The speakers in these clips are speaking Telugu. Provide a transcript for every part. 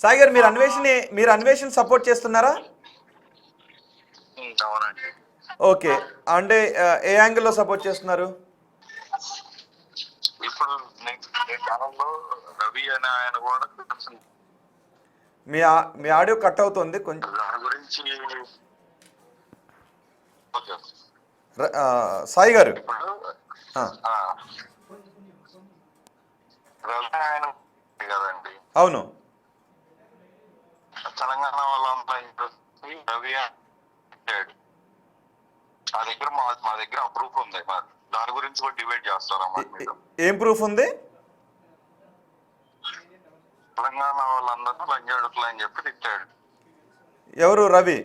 సాయి గారు మీరు అన్వేషణ సపోర్ట్ చేస్తున్నారా? అవునండి. ఓకే, అంటే ఏ యాంగిల్లో సపోర్ట్ చేస్తున్నారు? ఇప్పుడు కాలంలో రవి అనే ఆయన కూడా మీ ఆడియో కట్ అవుతుంది కొంచెం. దాని గురించి సాయి గారు ఇప్పుడు రవి ఆయన కదండి. అవును. తెలంగాణ వాళ్ళంతా రవి ఆ దగ్గర మా దగ్గర ప్రూఫ్ ఉంది. మరి దాని గురించి కూడా డిబేట్ చేస్తారా? ఏం ప్రూఫ్ ఉంది? తెలంగాణ వాళ్ళందరూ లంజాడుకులు అని చెప్పి తిట్టాడు. ఎవరు? రవి.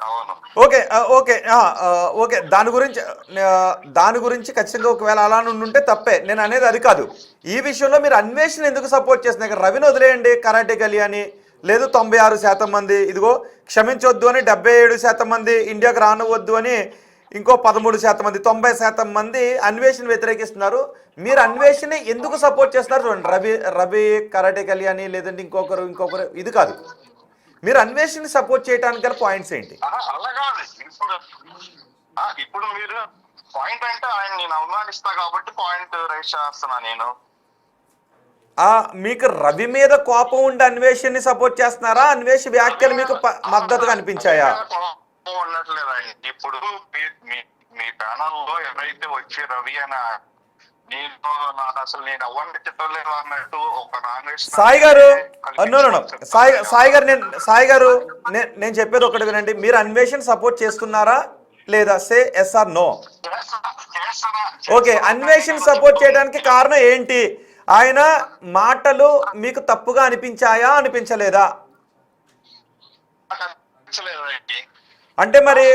అవును. ఓకే ఓకే ఓకే, దాని గురించి ఖచ్చితంగా ఒకవేళ అలా ఉంటే తప్పే. నేను అనేది అది కాదు. ఈ విషయంలో మీరు అన్వేషణ ఎందుకు సపోర్ట్ చేస్తున్నారు? రవిని వదిలేయండి, కరాటే కళ్యాణి లేదు 96% మంది ఇదిగో క్షమించొద్దు అని 77% మంది ఇండియాకు రానివద్దు అని ఇంకో 13% మంది 90% మంది అన్వేషణ వ్యతిరేకిస్తున్నారు. మీరు అన్వేషణ ఎందుకు సపోర్ట్ చేస్తున్నారు? చూడండి, రవి కరాటే కళ్యాణి లేదంటే ఇంకొకరు ఇది కాదు. మీరు అన్వేషణ సపోర్ట్ చేయడానికి గల పాయింట్స్ ఏంటి? అలా కాదు. ఇప్పుడు మీరు పాయింట్ అంటే ఆయన నేను అవమానిస్తా కాబట్టి పాయింట్ రైస్ చేస్తున్నా నేను. మీకు రవి మీద కోపం ఉండి అన్వేషణని సపోర్ట్ చేస్తున్నారా? అన్వేష్ వ్యాఖ్యలు మీకు మద్దతుగా అనిపించాయా? ఉండట్లేదండి. ఇప్పుడు మీ ప్యానల్లో ఎవరైతే వచ్చి రవి అని సాయి గారు నేను చెప్పేది ఒకటి వినండి. మీరు అన్వేషణ సపోర్ట్ చేస్తున్నారా లేదా? Say yes or no. Okay, Anveshana support చేయడానికి కారణం ఏంటి? ఆయన మాటలు మీకు తప్పుగా అనిపించాయా, అనిపించలేదా? అంటే మరి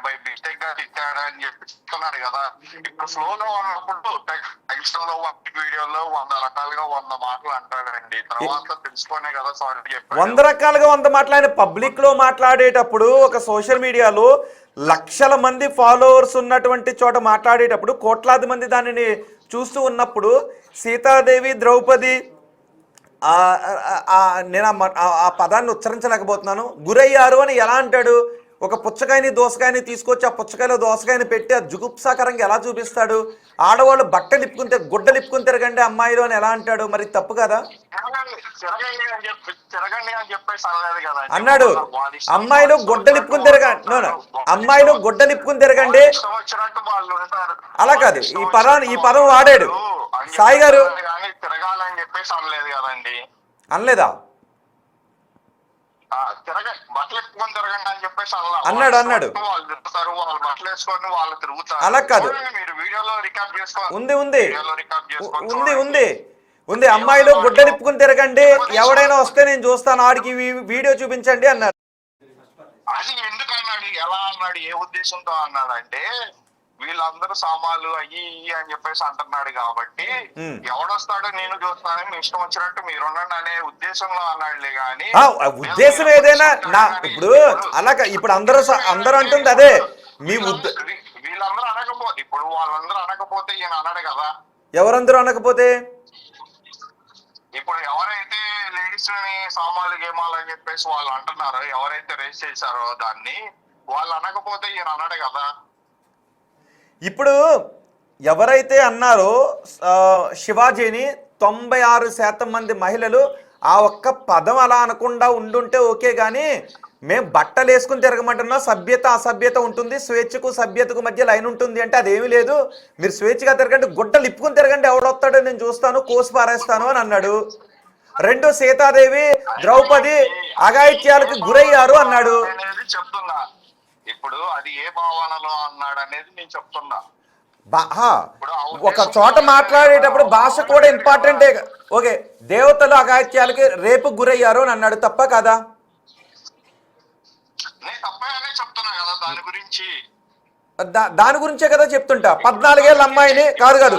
బై మిస్టేక్ గా తిట్టాడని చెప్పి చెప్తున్నారు కదా. ఇప్పుడు ఫ్లోలో ఉన్నప్పుడు టెక్స్ట్లో వీడియోలో 100 రకాలుగా 100 మాటలు అంటాడండి. తర్వాత తెలుసుకునే కదా సారీ చెప్పాడు. 100 రకాలుగా 100 మాటలు ఆయన పబ్లిక్ లో మాట్లాడేటప్పుడు, ఒక సోషల్ మీడియాలో లక్షల మంది ఫాలోవర్స్ ఉన్నటువంటి చోట మాట్లాడేటప్పుడు, కోట్లాది మంది దానిని చూస్తూ ఉన్నప్పుడు, సీతాదేవి ద్రౌపది నేను ఆ పదాన్ని ఉచ్చరించలేకపోతున్నాను, గురయ్యారు అని ఎలా అంటాడు? ఒక పుచ్చకాయని దోసకాయని తీసుకొచ్చి ఆ పుచ్చకాయలో దోసకాయని పెట్టి ఆ జుగుప్సాకరంగా ఎలా చూపిస్తాడు? ఆడవాళ్ళు బట్టలు ఇప్పుకుని గుడ్డలు ఇప్పుకుని తిరగండి అమ్మాయిలు అని ఎలా అంటాడు? మరి తప్పు కదా అన్నాడు. అమ్మాయిలు గుడ్డలు ఇప్పుకుని తిరగండి, అమ్మాయిలు గుడ్డలు ఇప్పుకుని తిరగండి అలా కాదు. ఈ పదం వాడాడు సాయి గారు. అనలేదా? అన్నాడు అలా కాదు. ఉంది ఉంది ఉంది ఉంది ఉంది అమ్మాయిలు గుడ్డలిప్పుకుని తిరగండి, ఎవడైనా వస్తే నేను చూస్తాను, ఆడికి వీడియో చూపించండి అన్నారు. అది ఎందుకు అన్నాడు? ఎలా అన్నాడు? ఏ ఉద్దేశంతో అన్నాడంటే వీళ్ళందరూ సామాన్లు అయ్యి అని చెప్పేసి అంటున్నాడు కాబట్టి ఎవడొస్తాడో నేను చూస్తానని మీ ఇష్టం వచ్చినట్టు మీరుండండి అనే ఉద్దేశంలో అన్నాడులే. గాని ఉద్దేశం ఏదైనా ఇప్పుడు అలా ఇప్పుడు అందరూ అంటుంది అదే. మీ వీళ్ళందరూ అనకపోతే, ఇప్పుడు వాళ్ళందరూ అనకపోతే ఈయన అన్నాడు కదా. ఎవరందరూ అనకపోతే? ఇప్పుడు ఎవరైతే లేడీస్ ని సామాన్లు గేమాలు అని చెప్పేసి వాళ్ళు అంటున్నారో, ఎవరైతే రేస్ చేశారో దాన్ని, వాళ్ళు అనకపోతే ఈయన అన్నాడు కదా. ఇప్పుడు ఎవరైతే అన్నారో శివాజీని 96% మంది మహిళలు ఆ ఒక్క పదం అలా అనకుండా ఉండుంటే ఓకే, కానీ మేము బట్టలు వేసుకుని తిరగమంటున్నా, సభ్యత అసభ్యత ఉంటుంది, స్వేచ్ఛకు సభ్యతకు మధ్య లైన్ ఉంటుంది అంటే అదేమీ లేదు. మీరు స్వేచ్ఛగా తిరగండి, గుడ్డలు ఇప్పుకుని తిరగండి, ఎవడొస్తాడో నేను చూస్తాను, కోసి పారేస్తాను అని అన్నాడు. రెండు, సీతాదేవి ద్రౌపది అఘాయిత్యాలకు గురయ్యారు అన్నాడు. చెప్తున్నా ఇప్పుడు అది ఏ భావనలో అన్నాడు అనేది నేను చెప్తున్నా. ఒక చోట మాట్లాడేటప్పుడు భాష కూడా ఇంపార్టెంటే. ఓకే, దేవతలు అఘాయిత్యాలకి రేపు గురయ్యారు అని అన్నాడు, తప్ప కదా? దాని గురించే కదా చెప్తుంటా. 14 ఏళ్ళ అమ్మాయిని కాదు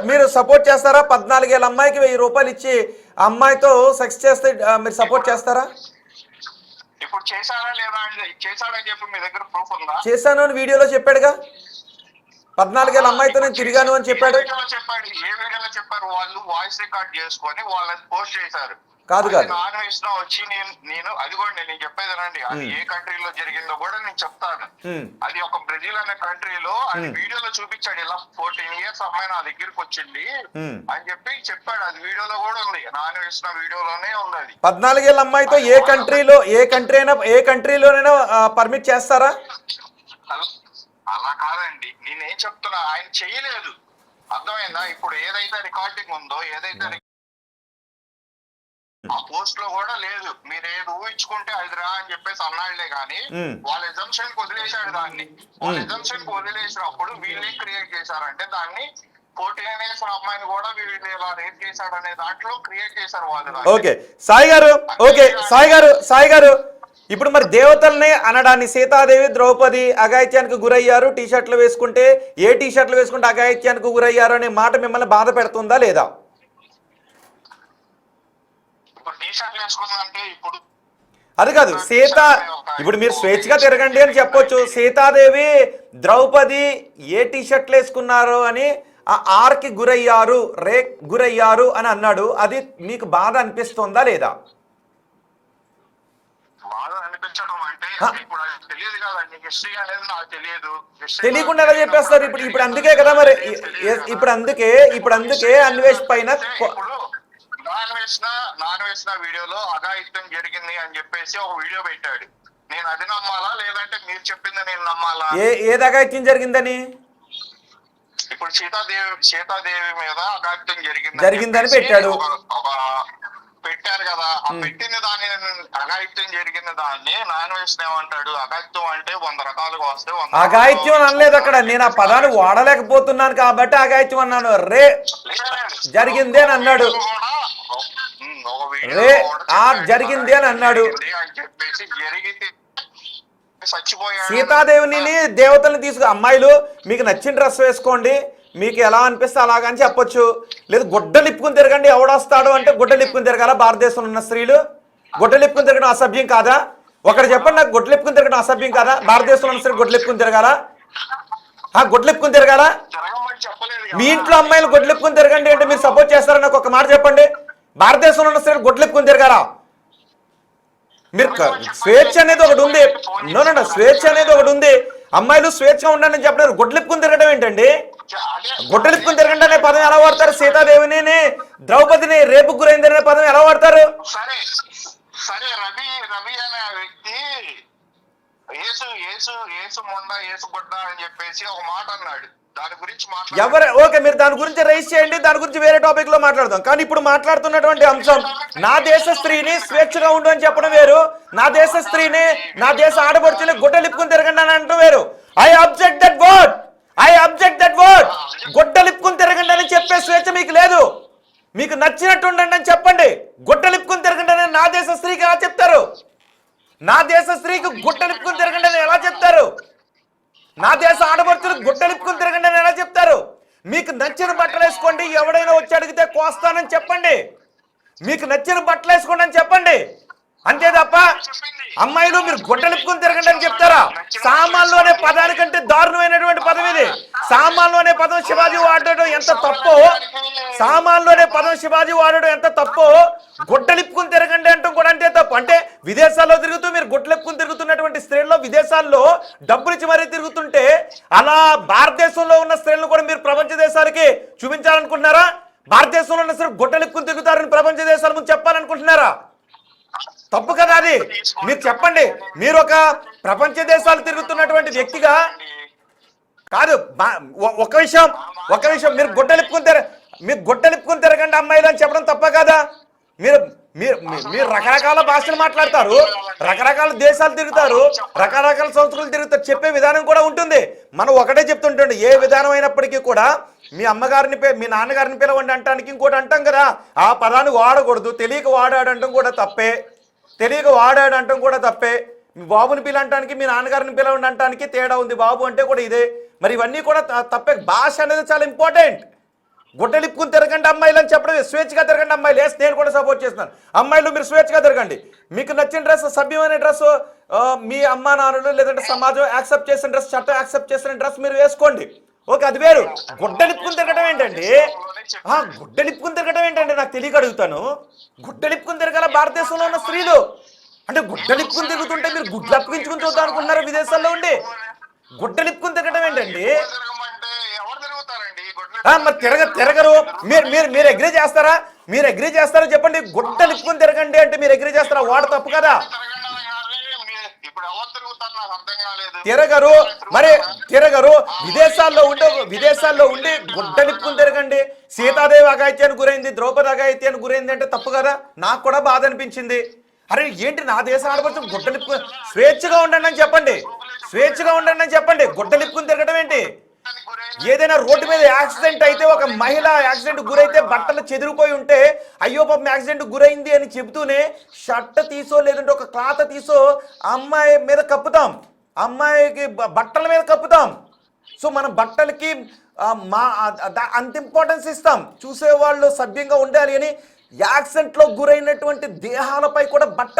మీరు సపోర్ట్ చేస్తారా? 14 ఏళ్ళ అమ్మాయికి 1000 రూపాయలు ఇచ్చి అమ్మాయితో సెక్స్ చేస్తే మీరు సపోర్ట్ చేస్తారా? ఇప్పుడు చేశాడా లేదా? చేశాడని చెప్పి మీ దగ్గర ప్రూఫ్ ఉందా? చేశాను అని వీడియోలో చెప్పాడుగా. 14 ఏళ్ళ అమ్మాయితో నేను తిరిగాను అని చెప్పాడు. ఏ వీడియోలో చెప్పారు? వాళ్ళు వాయిస్ రికార్డ్ చేసుకొని వాళ్ళని పోస్ట్ చేశారు. కాదు నాన్ వేసిన వచ్చి నేను అది కూడా నేను చెప్పేదేనండి, అది ఏ కంట్రీలో జరిగిందో కూడా నేను చెప్తాను. అది ఒక బ్రెజిల్ అనే కంట్రీలో అది వీడియోలో చూపించాడు, ఇలా 14 years అమ్మాయి నా దగ్గరికి వచ్చింది అని చెప్పాడు. అది వీడియోలో కూడా ఉంది, నాన్ వేసిన వీడియోలోనే ఉంది. అది 14 ఏళ్ళ అమ్మాయితో ఏ కంట్రీలోనైనా పర్మిట్ చేస్తారా? అలా కాదండి, నేనేం చెప్తున్నా, ఆయన చేయలేదు, అర్థమైందా? ఇప్పుడు ఏదైతే రికార్డింగ్ ఉందో, ఏదైతే ఆ పోస్ట్ లో కూడా లేదు. మీరు ఏది ఊహించుకుంటే అది రా అని చెప్పేసి అన్నాళ్లే గానీ వాళ్ళ ఎజంప్షన్ కి వదిలేశాడు దాన్ని. వాళ్ళ ఎజంప్షన్ కి వదిలేసినప్పుడు వీళ్ళే క్రియేట్ చేశారంటే దాన్ని 14 years అమ్మాయిని కూడా వీళ్ళు ఇలా రేప్ చేశాడు అనే దాంట్లో క్రియేట్ చేశారు వాళ్ళు. ఓకే సాయి గారు ఇప్పుడు మరి దేవతల్ని అనడాన్ని సీతాదేవి ద్రౌపది అఘాయిత్యానికి గురయ్యారు, టీషర్ట్లు వేసుకుంటే అఘాయిత్యానికి గురయ్యారు అనే మాట మిమ్మల్ని బాధ పెడుతుందా లేదా? అది కాదు, ఇప్పుడు మీరు స్వేచ్ఛగా తిరగండి అని చెప్పొచ్చు. సీతాదేవి ద్రౌపది ఏ టీషర్ట్లు వేసుకున్నారు అని ఆ ఆర్కి గురయ్యారు అని అన్నాడు. అది మీకు బాధ అనిపిస్తుందా లేదా? తెలియకుండా ఎలా చెప్పేస్తారు? ఇప్పుడు అందుకే కదా మరి, ఇప్పుడు అందుకే అన్వేష్ పైన నాన్ వేసిన వీడియోలో అఘాయిత్యం జరిగింది అని చెప్పేసి ఒక వీడియో పెట్టాడు. నేను అది నమ్మాలా లేదంటే మీరు చెప్పింది నేను నమ్మాలా? ఏది అఘాయిత్యం జరిగిందని? ఇప్పుడు సీతాదేవి మీద అఘాయిత్యం జరిగిందని పెట్టాడు. పెట్టారు కదా, ఆ పెట్టిన దాన్ని అఘాయిత్యం జరిగిన దాన్ని నాన్ వేసిన ఏమంటాడు? అఘాయిత్యం అంటే 100 రకాలుగా వస్తే అఘాయిత్యం అనలేదు అక్కడ. నేను ఆ పదాన్ని వాడలేకపోతున్నాను కాబట్టి అఘాయిత్యం అన్నాను. జరిగింది అని అన్నాడు. జరిగింది అని అన్నాడు. సీతాదేవిని దేవతల్ని అమ్మాయిలు మీకు నచ్చిన డ్రెస్ వేసుకోండి, మీకు ఎలా అనిపిస్తే అలాగని చెప్పొచ్చు. లేదు గుడ్డలు ఇప్పుకుని తిరగండి, ఎవడొస్తాడు అంటే గుడ్డలు ఇప్పుకుని తిరగాల? భారతదేశంలో ఉన్న స్త్రీలు గుడ్డలు ఇప్పుకుని తిరగడం అసభ్యం కాదా? ఒకటి చెప్పండి నాకు, గుడ్డలు ఇప్పుకుని తిరగడం అసభ్యం కాదా? భారతదేశంలో ఉన్న స్త్రీ గుడ్డలు ఇప్పుకుని తిరగాల? గుడ్డలు ఇప్పుకుని తిరగాల? మీ ఇంట్లో అమ్మాయిలు గుడ్డలు ఇప్పుకుని తిరగండి అంటే మీరు సపోర్ట్ చేస్తారని నాకు ఒక మాట చెప్పండి. భారతదేశంలో ఉన్న స్త్రీలు గుడ్డలు ఇప్పుకుని తిరగారా? మీరు స్వేచ్ఛ అనేది ఒకటి ఉంది. స్వేచ్ఛ అనేది ఒకటి ఉంది. అమ్మాయిలు స్వేచ్ఛగా ఉండండి చెప్పినారు. గుడ్డలిప్పుకుని తిరగడం ఏంటండి? గుడ్డలిప్పుకుని తిరగండి అనే పదం ఎలా వాడతారు? సీతాదేవిని ద్రౌపదిని రేపు గురైంది అనే పదం ఎలా వాడతారు? సరే రవి అనే వ్యక్తి ఏసు మొండ ఏసు గుడ్డ అని చెప్పేసి ఒక మాట అన్నాడు. దాని గురించి ఓకే, మీరు దాని గురించి రైజ్ చేయండి, దాని గురించి వేరే టాపిక్ లో మాట్లాడదాం. కానీ ఇప్పుడు మాట్లాడుతున్నటువంటి అంశం నా దేశ స్త్రీని స్వేచ్ఛగా ఉండు అని చెప్పడం వేరు, నా దేశ స్త్రీని నా దేశ ఆడపడుచుని గుడ్డలిప్పుకుని తిరగండి అని అంటూ వేరు. I object that word. గుడ్డలిప్పుకుని తిరగండి అని చెప్పే స్వేచ్ఛ మీకు లేదు. మీకు నచ్చినట్టు ఉండండి అని చెప్పండి. గుడ్డలిప్పుకుని తిరగండి అని నా దేశ స్త్రీకి ఎలా చెప్తారు? నా దేశ స్త్రీకి గుడ్డలిప్పుకుని తిరగండి అని ఎలా చెప్తారు? నా దేశ ఆడపడుచులు గుడ్డలిప్పుకుని తిరగండి అని ఎలా చెప్తారు? మీకు నచ్చిన బట్టలు వేసుకోండి, ఎవడైనా వచ్చి అడిగితే కోస్తానని చెప్పండి. మీకు నచ్చిన బట్టలు వేసుకోండి అని చెప్పండి. అంతే తప్ప అమ్మాయిలు మీరు గుడ్డలిప్పుకుని తిరగండి అని చెప్తారా? సామాన్లు అనే పదానికంటే దారుణమైనటువంటి పదం ఇది. సామాన్లు అనే పదం శివాజీ వాడడం ఎంత తప్పో, గుడ్డలిప్పుకుని తిరగండి అంటాం కూడా అంతే తప్పు. అంటే విదేశాల్లో తిరుగుతూ మీరు గుడ్డలిప్పుకుని తిరుగుతున్నటువంటి స్త్రీల్లో విదేశాల్లో డబ్బులు ఇచ్చి మరీ తిరుగుతుంటే అలా భారతదేశంలో ఉన్న స్త్రీలను కూడా మీరు ప్రపంచ దేశాలకి చూపించాలనుకుంటున్నారా? భారతదేశంలో ఉన్న స్త్రీలు గుడ్డలిప్పుకుని తిరుగుతారని ప్రపంచ దేశాల ముందు చెప్పాలనుకుంటున్నారా? తప్పు కదా అది. మీరు చెప్పండి. మీరు ఒక ప్రపంచ దేశాలు తిరుగుతున్నటువంటి వ్యక్తిగా కాదు. ఒక విషయం మీరు గుడ్డలిప్పుకుని తిరగండి అమ్మాయిలు అని చెప్పడం తప్ప కదా? మీరు రకరకాల భాషలు మాట్లాడతారు, రకరకాల దేశాలు తిరుగుతారు, రకరకాల సంస్కృతులు తిరుగుతారు. చెప్పే విధానం కూడా ఉంటుంది. మనం ఒకటే చెప్తుంటండి, ఏ విధానం అయినప్పటికీ కూడా మీ అమ్మగారిని మీ నాన్నగారిని పిలవండి అంటానికి ఇంకోటి అంటాం కదా, ఆ పదాన్ని వాడకూడదు. తెలియక వాడాడు అంటాం కూడా తప్పే. మీ బాబుని పిలంటానికి మీ నాన్నగారిని పిలవండి అంటానికి తేడా ఉంది. బాబు అంటే కూడా ఇదే. మరి ఇవన్నీ కూడా తప్పే. భాష అనేది చాలా ఇంపార్టెంట్. గుడ్డలిప్పుకుని తిరగండి అమ్మాయిలు అని చెప్పడం, స్వేచ్ఛగా తిరగండి అమ్మాయిలు. నేను కూడా సపోర్ట్ చేస్తున్నాను. అమ్మాయిలు మీరు స్వేచ్ఛగా తిరగండి. మీకు నచ్చిన డ్రెస్, సభ్యమైన డ్రెస్, మీ అమ్మా నాన్నలు లేదంటే సమాజం యాక్సెప్ట్ చేసిన డ్రెస్, చట్టం యాక్సెప్ట్ చేసిన డ్రెస్ మీరు వేసుకోండి. ఓకే, అది వేరు. గుడ్డలిప్పుకుని తిరగడం ఏంటండి? గుడ్డలిప్పుకుని తిరగడం ఏంటండి నాకు తెలియక అడుగుతాను. గుడ్డలిప్పుకుని తిరగాల భారతదేశంలో ఉన్న స్త్రీలు? అంటే గుడ్డలిప్పుకుని తిరుగుతుంటే మీరు గుడ్లు అప్పగించుకుని చూద్దాం అనుకుంటున్నారు విదేశాల్లో ఉండి? గుడ్డలిప్పుకుని తిరగడం ఏంటండి? మరి తిరగరు. మీరు అగ్రీ చేస్తారా? మీరు అగ్రీ చేస్తారా చెప్పండి? గుడ్డలిప్పుకుని తిరగండి అంటే మీరు అగ్రీ చేస్తారా? వాడ తప్పు కదా. తిరగరు, మరి తిరగరు. విదేశాల్లో ఉండి గుడ్డలిప్పుకుని తిరగండి. సీతాదేవి అఘాయిత్యానికి గురైంది, ద్రౌపది అఘాయిత్యానికి గురైంది అంటే తప్పు కదా. నాకు కూడా బాధ అనిపించింది. అరే ఏంటి నా దేశం ఆడపడుచు గుడ్డలిప్పుకుని స్వేచ్ఛగా ఉండండి అని చెప్పండి. స్వేచ్ఛగా ఉండండి అని చెప్పండి. గుడ్డలిప్పుకుని తిరగడం ఏంటి? ఏదైనా రోడ్డు మీద యాక్సిడెంట్ అయితే, ఒక మహిళ యాక్సిడెంట్ గురైతే బట్టలు చెదిరిపోయి ఉంటే అయ్యో పాపం యాక్సిడెంట్ గురైంది అని చెబుతూనే షర్ట్ తీసో లేదంటే ఒక క్లాత్ తీసో అమ్మాయి మీద కప్పుతాం, అమ్మాయికి బట్టల మీద కప్పుతాం. సో మన బట్టలకి అంత ఇంపార్టెన్స్ ఇస్తాం. చూసేవాళ్ళు సభ్యంగా ఉండాలి అని యాక్సిడెంట్లో గురైనటువంటి దేహాలపై కూడా బట్ట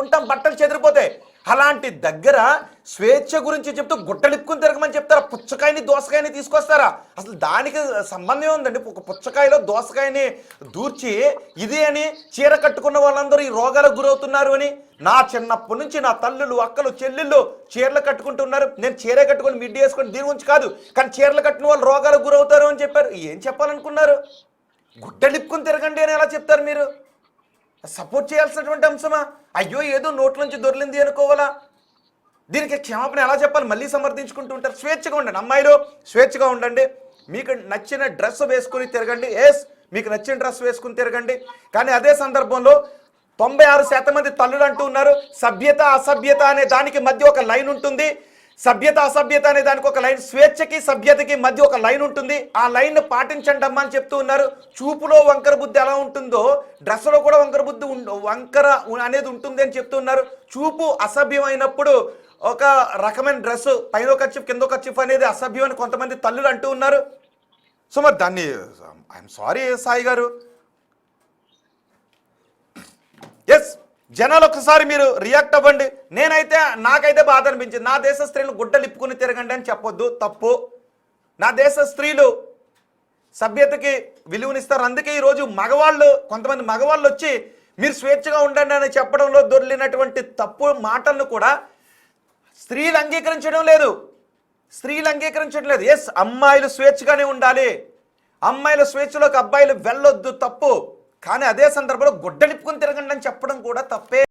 ఉంటాం, బట్టలు చెదిరిపోతాయి. అలాంటి దగ్గర స్వేచ్ఛ గురించి చెప్తూ గుట్టలిప్పుకుని తిరగమని చెప్తారా? పుచ్చకాయని దోసకాయని తీసుకొస్తారా? అసలు దానికి సంబంధం ఉందండి? ఒక పుచ్చకాయలో దోసకాయని దూర్చి ఇది అని చీర కట్టుకున్న వాళ్ళందరూ ఈ రోగాలకు గురవుతున్నారు అని. నా చిన్నప్పటి నుంచి నా తల్లులు, అక్కలు, చెల్లెళ్ళు చీరలు కట్టుకుంటున్నారు. నేను చీర కట్టుకొని మిడ్డీ వేసుకొని దీని గురించి కాదు, కానీ చీరలు కట్టిన వాళ్ళు రోగాలకు గురవుతారు అని చెప్పారు. ఏం చెప్పాలనుకున్నారు? గుట్టలిప్పుకుని తిరగండి అని ఎలా చెప్తారు మీరు? సపోర్ట్ చేయాల్సినటువంటి అంశమా? అయ్యో ఏదో నోట్లోంచి దొరికింది అనుకోవాలా? దీనికి క్షమాపణ ఎలా చెప్పాలి? మళ్ళీ సమర్థించుకుంటూ ఉంటారు. స్వేచ్ఛగా ఉండండి అమ్మాయిలు, స్వేచ్ఛగా ఉండండి. మీకు నచ్చిన డ్రెస్ వేసుకుని తిరగండి. మీకు నచ్చిన డ్రెస్ వేసుకుని తిరగండి. కానీ అదే సందర్భంలో 96% మంది తల్లులు అంటూ ఉన్నారు సభ్యత అసభ్యత అనే దానికి మధ్య ఒక లైన్ ఉంటుంది. సభ్యత అసభ్యత అనే దానికి ఒక లైన్, స్వేచ్ఛకి సభ్యతకి మధ్య ఒక లైన్ ఉంటుంది. ఆ లైన్ పాటించండి అమ్మా అని చెప్తూ ఉన్నారు. చూపులో వంకర బుద్ధి ఎలా ఉంటుందో డ్రెస్లో కూడా వంకర అనేది ఉంటుంది అని చెప్తూ ఉన్నారు. చూపు అసభ్యమైనప్పుడు ఒక రకమైన డ్రెస్, పైన కర్చీఫ్ కింద కర్చీఫ్ అనేది అసభ్యం అని కొంతమంది తల్లులు అంటూ ఉన్నారు. సో మరి దాన్ని ఐఎమ్ సారీ సాయి గారు. ఎస్, జనాలు ఒకసారి మీరు రియాక్ట్ అవ్వండి. నాకైతే బాధ అనిపించింది. నా దేశ స్త్రీలు గుడ్డలిప్పుకుని తిరగండి అని చెప్పొద్దు, తప్పు. నా దేశ స్త్రీలు సభ్యతకి విలువనిస్తారు. అందుకే ఈరోజు కొంతమంది మగవాళ్ళు వచ్చి మీరు స్వేచ్ఛగా ఉండండి అని చెప్పడంలో దొరికినటువంటి తప్పు మాటలను కూడా స్త్రీలు అంగీకరించడం లేదు. ఎస్, అమ్మాయిలు స్వేచ్ఛగానే ఉండాలి, అమ్మాయిల స్వేచ్ఛలోకి అబ్బాయిలు వెళ్ళొద్దు, తప్పు. కానీ అదే సందర్భంలో గుడ్డలిప్పుకుని తిరగండి అని చెప్పడం కూడా తప్పే.